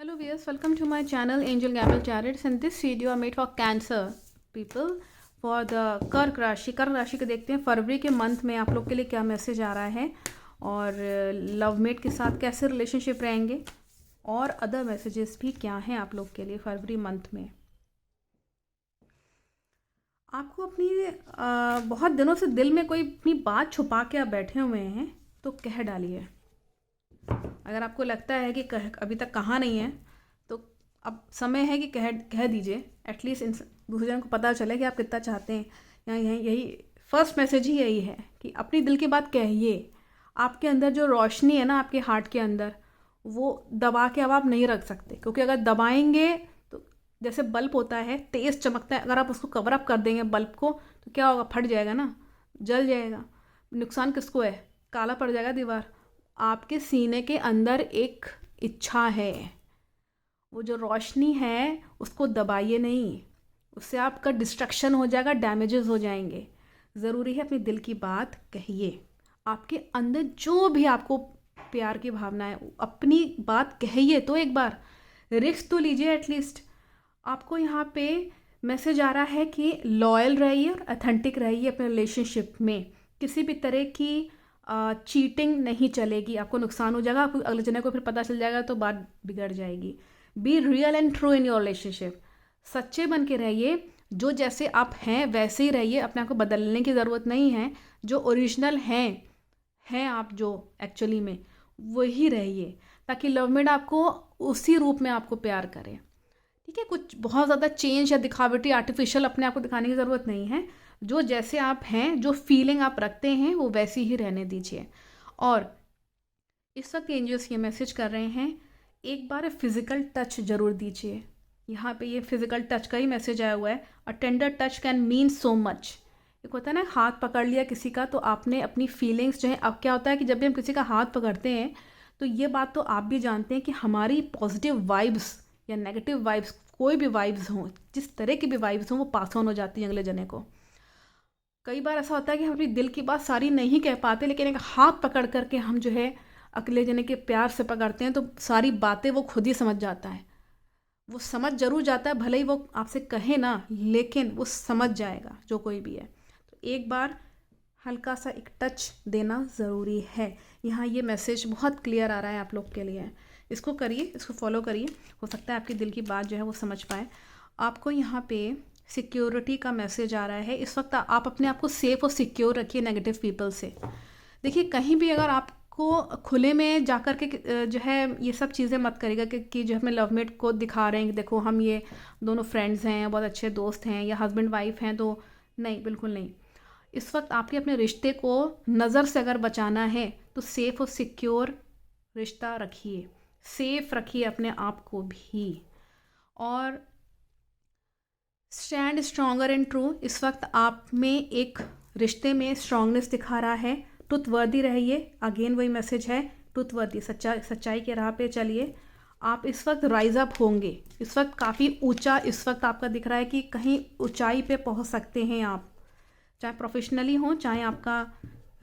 Hello viewers, welcome to my channel Angel Gamble Tarot. In this video I made for Cancer people for the कर्क राशि को देखते हैं फरवरी के month में आप लोग के लिए क्या मैसेज आ रहा है और लवमेट के साथ कैसे रिलेशनशिप रहेंगे और अदर मैसेजेस भी क्या हैं आप लोग के लिए फरवरी मंथ में। आपको अपनी बहुत दिनों से दिल में कोई अपनी बात छुपा के आप बैठे हुए हैं तो कह डालिए। अगर आपको लगता है कि अभी तक कहा नहीं है तो अब समय है कि कह दीजिए। एटलीस्ट दूसरे जन को पता चले कि आप कितना चाहते हैं। या यही फर्स्ट मैसेज ही यही है कि अपनी दिल की बात कहिए। आपके अंदर जो रोशनी है ना, आपके हार्ट के अंदर, वो दबा के अब आप नहीं रख सकते, क्योंकि अगर दबाएंगे तो जैसे बल्ब होता है तेज़ चमकता है, अगर आप उसको कवर अप कर देंगे बल्ब को तो क्या होगा, फट जाएगा ना, जल जाएगा। नुकसान किसको है, काला पड़ जाएगा दीवार। आपके सीने के अंदर एक इच्छा है, वो जो रोशनी है उसको दबाइए नहीं, उससे आपका डिस्ट्रक्शन हो जाएगा, डैमेजेस हो जाएंगे। ज़रूरी है अपनी दिल की बात कहिए। आपके अंदर जो भी आपको प्यार की भावना है अपनी बात कहिए। तो एक बार रिस्क तो लीजिए एटलीस्ट। आपको यहाँ पे मैसेज आ रहा है कि लॉयल रहिए और अथेंटिक रहिए अपने रिलेशनशिप में। किसी भी तरह की चीटिंग नहीं चलेगी, आपको नुकसान हो जाएगा, आपको अगले जने को फिर पता चल जाएगा तो बात बिगड़ जाएगी। Be real and true in your relationship. सच्चे बन के रहिए, जो जैसे आप हैं वैसे ही रहिए, अपने आप को बदलने की ज़रूरत नहीं है। जो ओरिजिनल हैं आप जो एक्चुअली में वही रहिए, ताकि लवमेट आपको उसी रूप में आपको प्यार करे। ठीक है, कुछ बहुत ज़्यादा चेंज या दिखावटी आर्टिफिशियल अपने आप को दिखाने की ज़रूरत नहीं है। जो जैसे आप हैं, जो फीलिंग आप रखते हैं वो वैसी ही रहने दीजिए। और इस वक्त एंजल्स ये मैसेज कर रहे हैं, एक बार फिज़िकल टच ज़रूर दीजिए। यहाँ पे ये फिज़िकल टच का ही मैसेज आया हुआ है। A tender touch can mean so much. एक होता है ना, हाथ पकड़ लिया किसी का तो आपने अपनी फीलिंग्स जो है, अब क्या होता है कि जब भी हम किसी का हाथ पकड़ते हैं तो ये बात तो आप भी जानते हैं कि हमारी पॉजिटिव वाइब्स या नेगेटिव वाइब्स, कोई भी वाइब्स हों, जिस तरह की भी वाइब्स हों, वो पास ऑन हो जाती हैं अगले जने को। कई बार ऐसा होता है कि हम अपनी दिल की बात सारी नहीं कह पाते, लेकिन एक हाथ पकड़ करके हम जो है अगले जने के प्यार से पकड़ते हैं तो सारी बातें वो खुद ही समझ जाता है। वो समझ जरूर जाता है, भले ही वो आपसे कहे ना, लेकिन वो समझ जाएगा जो कोई भी है। तो एक बार हल्का सा एक टच देना ज़रूरी है। यहाँ ये मैसेज बहुत क्लियर आ रहा है आप लोग के लिए। इसको करिए, इसको फॉलो करिए, हो सकता है आपकी दिल की बात जो है वो समझ पाए। आपको यहाँ पे सिक्योरिटी का मैसेज आ रहा है। इस वक्त आप अपने आप को सेफ और सिक्योर रखिए नेगेटिव पीपल से। देखिए, कहीं भी अगर आपको खुले में जाकर के जो है ये सब चीज़ें मत करिएगा कि जो अपने लवमेट को दिखा रहे हैं कि देखो हम ये दोनों फ्रेंड्स हैं, बहुत अच्छे दोस्त हैं या हस्बैंड वाइफ हैं, तो नहीं, बिल्कुल नहीं। इस वक्त आपके अपने रिश्ते को नज़र से अगर बचाना है तो सेफ और सिक्योर रिश्ता रखिए, सेफ रखिए अपने आप को भी। और स्टैंड स्ट्रॉन्गर एंड ट्रू। इस वक्त आप में एक रिश्ते में स्ट्रांगनेस दिखा रहा है। ट्रुथवर्दी रहिए, अगेन वही मैसेज है, ट्रुथवर्दी, सच्चाई के राह पे चलिए। आप इस वक्त राइज अप होंगे। इस वक्त काफ़ी ऊंचा इस वक्त आपका दिख रहा है कि कहीं ऊंचाई पे पहुंच सकते हैं आप, चाहे प्रोफेशनली हो चाहे आपका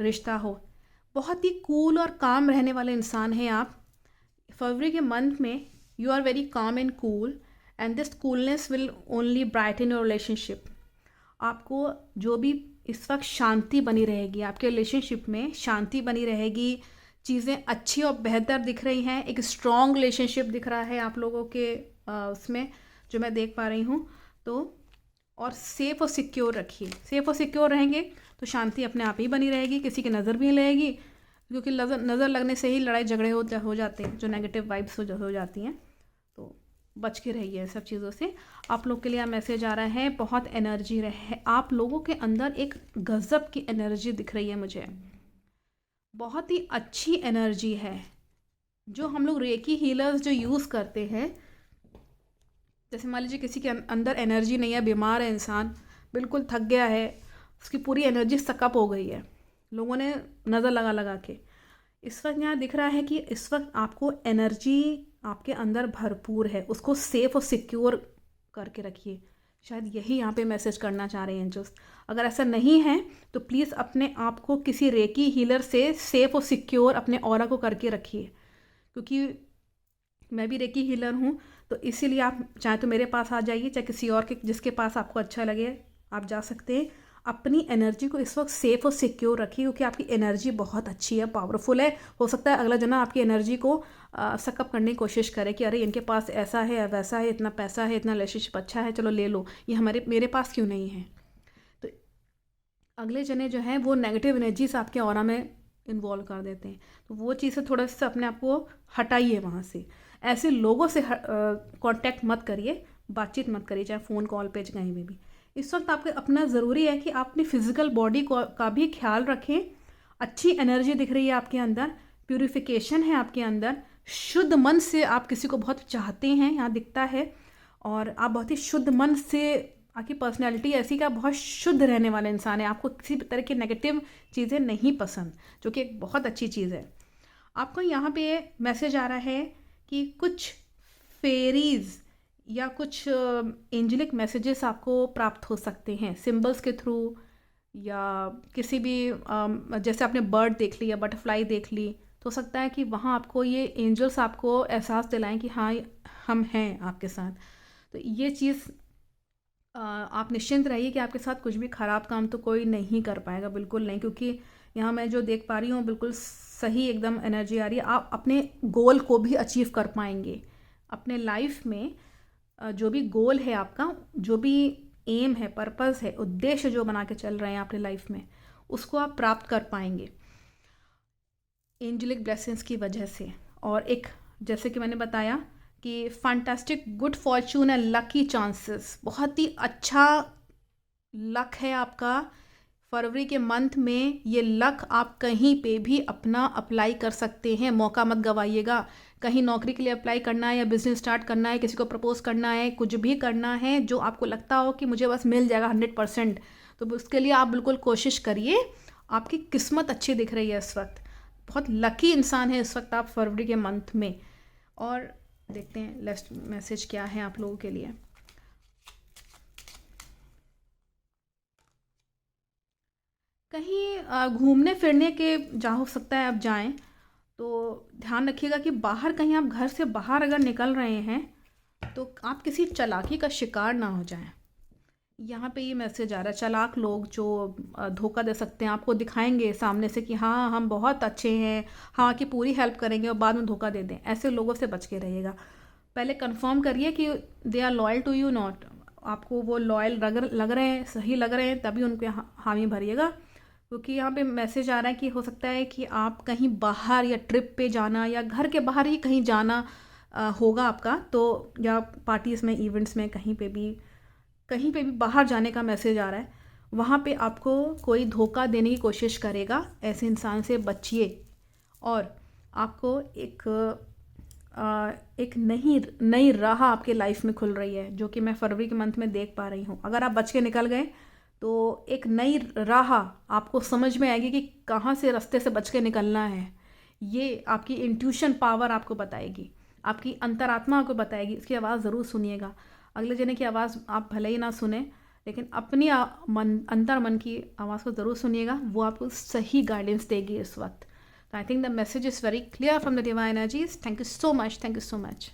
रिश्ता हो। बहुत ही कूल और काम रहने वाले इंसान हैं आप। फरवरी के मंथ में you are very calm and cool and this coolness will only brighten your relationship. आपको जो भी इस वक्त शांति बनी रहेगी, आपके रिलेशनशिप में शांति बनी रहेगी, चीज़ें अच्छी और बेहतर दिख रही हैं। एक स्ट्रॉन्ग रिलेशनशिप दिख रहा है आप लोगों के उसमें जो मैं देख पा रही हूँ। तो और सेफ़ और सिक्योर रखिए। सेफ़ और सिक्योर रहेंगे तो शांति अपने आप ही बनी रहेगी, किसी की नज़र भी नहीं लगेगी, क्योंकि नज़र लगने से ही लड़ाई झगड़े हो जाते हैं, जो नेगेटिव वाइब्स हो जाती हैं। तो बच के रहिए सब चीज़ों से। आप लोग के लिए मैसेज आ रहा है, बहुत एनर्जी रहे आप लोगों के अंदर, एक गज़ब की एनर्जी दिख रही है मुझे, बहुत ही अच्छी एनर्जी है। जो हम लोग रेकी हीलर्स जो यूज़ करते हैं, जैसे मान लीजिए किसी के अंदर एनर्जी नहीं है, बीमार है इंसान, बिल्कुल थक गया है, उसकी पूरी एनर्जी सकअप हो गई है, लोगों ने नज़र लगा लगा के। इस वक्त यहाँ दिख रहा है कि इस वक्त आपको एनर्जी आपके अंदर भरपूर है, उसको सेफ और सिक्योर करके रखिए। शायद यही यहाँ पे मैसेज करना चाह रहे हैं एंजल्स। अगर ऐसा नहीं है तो प्लीज़ अपने आप को किसी रेकी हीलर से सेफ और सिक्योर अपने ऑरा को करके रखिए, क्योंकि मैं भी रेकी हीलर हूँ, तो इसीलिए आप चाहे तो मेरे पास आ जाइए, चाहे किसी और के जिसके पास आपको अच्छा लगे आप जा सकते हैं। अपनी एनर्जी को इस वक्त सेफ़ और सिक्योर रखिए, क्योंकि आपकी एनर्जी बहुत अच्छी है, पावरफुल है। हो सकता है अगला जना आपकी एनर्जी को सकअप करने की कोशिश करे कि अरे इनके पास ऐसा है, वैसा है, इतना पैसा है, इतना रिलेशनशिप अच्छा है, चलो ले लो, ये मेरे पास क्यों नहीं है। तो अगले जने जो हैं वो नेगेटिव एनर्जीज आपके ऑरा में इन्वॉल्व कर देते हैं, तो वो चीज़ से थोड़ा सा अपने आप को हटाइए वहाँ से। ऐसे लोगों से कांटेक्ट मत करिए, बातचीत मत करिए, चाहे फ़ोन कॉल पे कहीं भी। इस वक्त आपको अपना ज़रूरी है कि आप अपनी फिज़िकल बॉडी को का भी ख्याल रखें। अच्छी एनर्जी दिख रही है आपके अंदर, प्यूरिफिकेशन है आपके अंदर, शुद्ध मन से आप किसी को बहुत चाहते हैं, यहाँ दिखता है। और आप बहुत ही शुद्ध मन से, आपकी पर्सनैलिटी ऐसी कि आप बहुत शुद्ध रहने वाले इंसान हैं, आपको किसी भी तरह की नेगेटिव चीज़ें नहीं पसंद, जो कि एक बहुत अच्छी चीज़ है। आपको यहाँ पे मैसेज आ रहा है कि कुछ फेरीज़ या कुछ एंजलिक मैसेजेस आपको प्राप्त हो सकते हैं सिंबल्स के थ्रू, या किसी भी जैसे आपने बर्ड देख ली या बटरफ्लाई देख ली, तो हो सकता है कि वहाँ आपको ये एंजल्स आपको एहसास दिलाएं कि हाँ हम हैं आपके साथ। तो ये चीज़ आप निश्चिंत रहिए कि आपके साथ कुछ भी ख़राब काम तो कोई नहीं कर पाएगा, बिल्कुल नहीं, क्योंकि यहाँ मैं जो देख पा रही हूँ बिल्कुल सही एकदम एनर्जी आ रही है। आप अपने गोल को भी अचीव कर पाएंगे अपने लाइफ में। जो भी गोल है आपका, जो भी एम है, पर्पस है, उद्देश्य जो बना के चल रहे हैं अपने लाइफ में, उसको आप प्राप्त कर पाएंगे एंजलिक ब्लेसिंग्स की वजह से। और एक जैसे कि मैंने बताया कि fantastic good Fortune and lucky chances, बहुत ही अच्छा लक है आपका फरवरी के मंथ में। ये लक आप कहीं पे भी अपना अप्लाई कर सकते हैं, मौका मत गवाइएगा। कहीं नौकरी के लिए अप्लाई करना है, या बिजनेस स्टार्ट करना है, किसी को प्रपोज करना है, कुछ भी करना है जो आपको लगता हो कि मुझे बस मिल जाएगा 100%, तो उसके लिए आप बिल्कुल कोशिश करिए। आपकी किस्मत अच्छी दिख रही है इस वक्त, बहुत लकी इंसान है इस वक्त आप फरवरी के मंथ में। और देखते हैं लास्ट मैसेज क्या है आप लोगों के लिए। कहीं घूमने फिरने के जहाँ हो सकता है आप जाएं, तो ध्यान रखिएगा कि बाहर कहीं आप घर से बाहर अगर निकल रहे हैं तो आप किसी चालाकी का शिकार ना हो जाएं। यहाँ पे ये मैसेज आ रहा है, चालाक लोग जो धोखा दे सकते हैं, आपको दिखाएंगे सामने से कि हाँ हम बहुत अच्छे हैं, हाँ कि पूरी हेल्प करेंगे, और बाद में धोखा दे दें। ऐसे लोगों से बच के रहिएगा। पहले कंफर्म करिए कि they are loyal to you not, आपको वो लॉयल लग रहे हैं, सही लग रहे हैं, तभी उनके हामी भरिएगा। क्योंकि यहाँ पे मैसेज आ रहा है कि हो सकता है कि आप कहीं बाहर या ट्रिप पे जाना, या घर के बाहर ही कहीं जाना होगा आपका, तो या पार्टीज़ में, इवेंट्स में, कहीं पे भी बाहर जाने का मैसेज आ रहा है। वहाँ पे आपको कोई धोखा देने की कोशिश करेगा, ऐसे इंसान से बचिए। और आपको एक नई राह आपके लाइफ में खुल रही है, जो कि मैं फरवरी के मंथ में देख पा रही हूँ। अगर आप बच के निकल गए तो एक नई राह आपको समझ में आएगी कि कहाँ से रास्ते से बच के निकलना है। ये आपकी इंट्यूशन पावर आपको बताएगी, आपकी अंतरात्मा आपको बताएगी। इसकी आवाज़ ज़रूर सुनिएगा। अगले जने की आवाज़ आप भले ही ना सुने, लेकिन अपनी अंतर मन की आवाज़ को ज़रूर सुनिएगा, वो आपको सही गाइडेंस देगी इस वक्त। तो I think the message is very clear from the divine energies. Thank you so much, thank you so much.